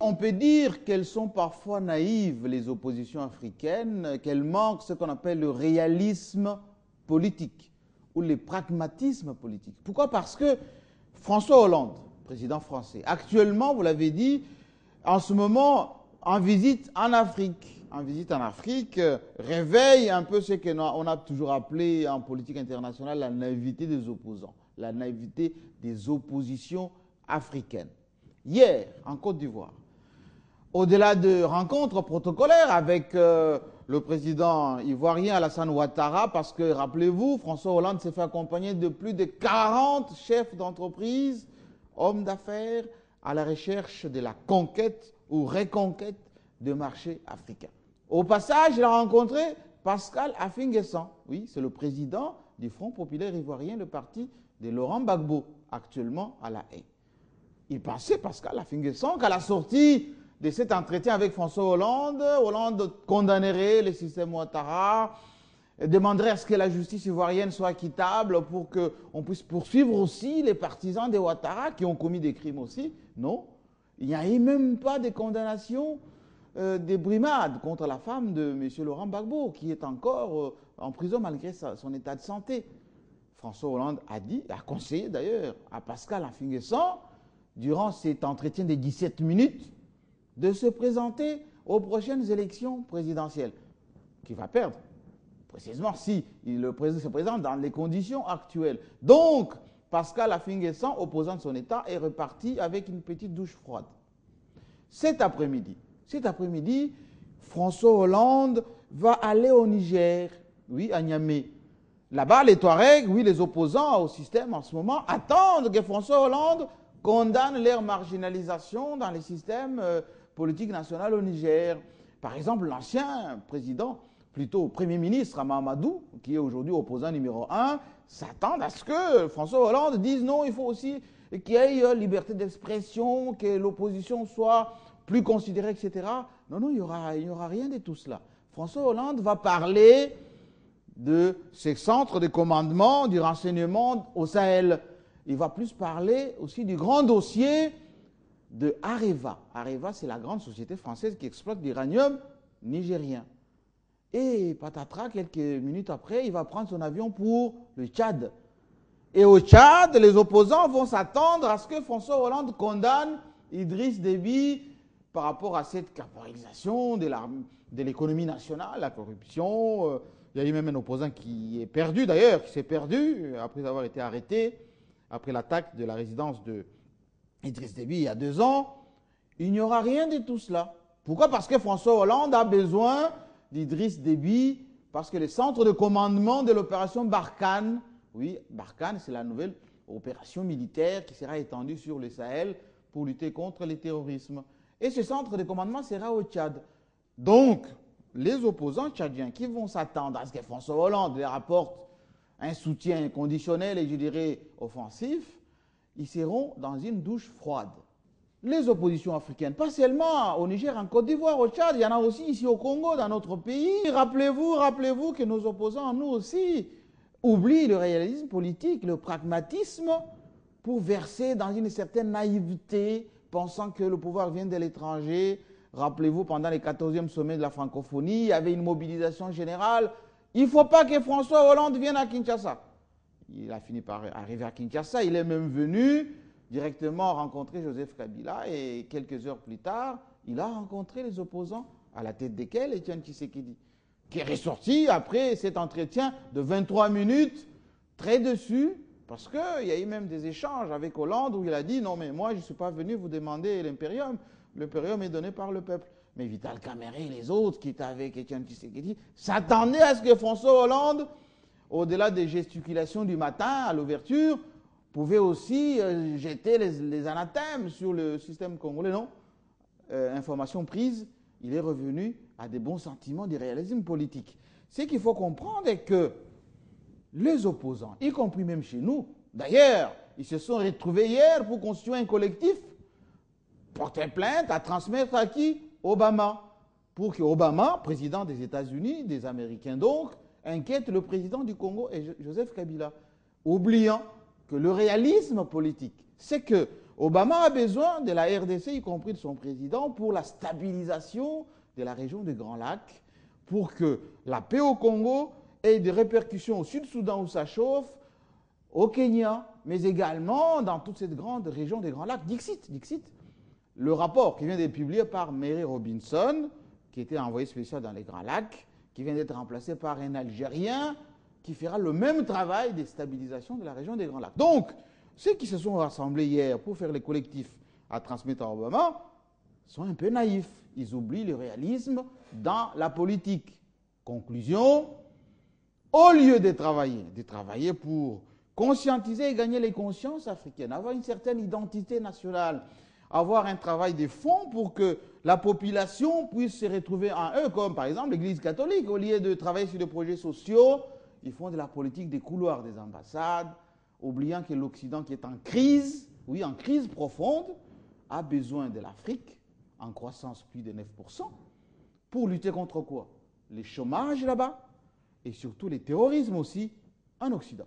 on peut dire qu'elles sont parfois naïves, les oppositions africaines, qu'elles manquent ce qu'on appelle le réalisme politique ou le pragmatisme politique. Pourquoi? Parce que François Hollande, président français, actuellement, vous l'avez dit, en ce moment, en visite en Afrique, réveille un peu ce qu'on a toujours appelé en politique internationale la naïveté des opposants, la naïveté des oppositions africaines. Hier, en Côte d'Ivoire, au-delà de rencontres protocolaires avec le président ivoirien Alassane Ouattara, parce que, rappelez-vous, François Hollande s'est fait accompagner de plus de 40 chefs d'entreprise, hommes d'affaires, à la recherche de la conquête ou reconquête de marchés africains. Au passage, il a rencontré Pascal Affi-N'Guessan. Oui, c'est le président du Front populaire ivoirien, le parti de Laurent Gbagbo, actuellement à La Haye. Il pensait, Pascal Affi-N'Guessan, qu'à la sortie de cet entretien avec François Hollande, Hollande condamnerait le système Ouattara, demanderait à ce que la justice ivoirienne soit équitable pour qu'on puisse poursuivre aussi les partisans de Ouattara qui ont commis des crimes aussi. Non, il n'y a eu même pas de condamnation des brimades contre la femme de M. Laurent Gbagbo, qui est encore en prison malgré son état de santé. François Hollande a dit, a conseillé d'ailleurs à Pascal Affi-N'Guessan, durant cet entretien de 17 minutes, de se présenter aux prochaines élections présidentielles, qu'il va perdre, précisément si le président se présente dans les conditions actuelles. Donc, Pascal Affi-N'Guessan, opposant de son État, est reparti avec une petite douche froide. Cet après-midi, François Hollande va aller au Niger, oui, à Niamey. Là-bas, les Touaregs, oui, les opposants au système en ce moment, attendent que François Hollande condamne leur marginalisation dans les systèmes politiques nationaux au Niger. Par exemple, l'ancien président, plutôt Premier ministre Mahamadou, qui est aujourd'hui opposant numéro 1, s'attend à ce que François Hollande dise non, il faut aussi qu'il y ait liberté d'expression, que l'opposition soit plus considérée, etc. Non, non, il n'y aura rien de tout cela. François Hollande va parler de ces centres de commandement du renseignement au Sahel. Il va plus parler aussi du grand dossier de Areva. Areva, c'est la grande société française qui exploite l'uranium nigérien. Et patatras, quelques minutes après, il va prendre son avion pour le Tchad. Et au Tchad, les opposants vont s'attendre à ce que François Hollande condamne Idriss Déby par rapport à cette caporalisation de l'économie nationale, la corruption. Il y a eu même un opposant qui est perdu d'ailleurs, qui s'est perdu après avoir été arrêté, après l'attaque de la résidence de Idriss Déby il y a 2 ans. Il n'y aura rien de tout cela. Pourquoi? Parce que François Hollande a besoin d'Idriss Déby, parce que le centre de commandement de l'opération Barkhane, oui, Barkhane, c'est la nouvelle opération militaire qui sera étendue sur le Sahel pour lutter contre le terrorisme. Et ce centre de commandement sera au Tchad. Donc, les opposants tchadiens qui vont s'attendre à ce que François Hollande leur apporte un soutien conditionnel et je dirais offensif, ils seront dans une douche froide. Les oppositions africaines, pas seulement au Niger, en Côte d'Ivoire, au Tchad, il y en a aussi ici au Congo, dans notre pays. Rappelez-vous que nos opposants, nous aussi, oublient le réalisme politique, le pragmatisme, pour verser dans une certaine naïveté, pensant que le pouvoir vient de l'étranger. Rappelez-vous, pendant les 14e sommets de la francophonie, il y avait une mobilisation générale. Il ne faut pas que François Hollande vienne à Kinshasa. Il a fini par arriver à Kinshasa. Il est même venu directement rencontrer Joseph Kabila et quelques heures plus tard, il a rencontré les opposants, à la tête desquels Étienne Tshisekedi, qui est ressorti après cet entretien de 23 minutes, très dessus, parce qu'il y a eu même des échanges avec Hollande où il a dit « Non, mais moi, je ne suis pas venu vous demander l'impérium. L'impérium est donné par le peuple. » Mais Vital Kamerhe et les autres qui étaient avec Étienne Tshisekedi s'attendaient à ce que François Hollande, au-delà des gesticulations du matin à l'ouverture, pouvait aussi jeter les anathèmes sur le système congolais. Non, information prise, il est revenu à des bons sentiments du réalisme politique. Ce qu'il faut comprendre est que les opposants, y compris même chez nous, d'ailleurs, ils se sont retrouvés hier pour constituer un collectif, porter plainte, à transmettre à qui? Obama. Pour que Obama, président des États-Unis, des Américains donc, inquiète le président du Congo et Joseph Kabila, oubliant que le réalisme politique, c'est que Obama a besoin de la RDC, y compris de son président, pour la stabilisation de la région des Grands Lacs, pour que la paix au Congo ait des répercussions au Sud-Soudan où ça chauffe, au Kenya, mais également dans toute cette grande région des Grands Lacs. Dixit. Le rapport qui vient d'être publié par Mary Robinson, qui était envoyé spécial dans les Grands Lacs, qui vient d'être remplacé par un Algérien qui fera le même travail de stabilisation de la région des Grands Lacs. Donc, ceux qui se sont rassemblés hier pour faire les collectifs à transmettre à Obama sont un peu naïfs. Ils oublient le réalisme dans la politique. Conclusion, au lieu de travailler pour conscientiser et gagner les consciences africaines, avoir une certaine identité nationale, avoir un travail de fond pour que la population puisse se retrouver en eux, comme par exemple l'Église catholique. Au lieu de travailler sur des projets sociaux, ils font de la politique des couloirs des ambassades, oubliant que l'Occident qui est en crise, oui, en crise profonde, a besoin de l'Afrique, en croissance plus de 9%, pour lutter contre quoi? Les chômages là-bas, et surtout les terrorismes aussi en Occident.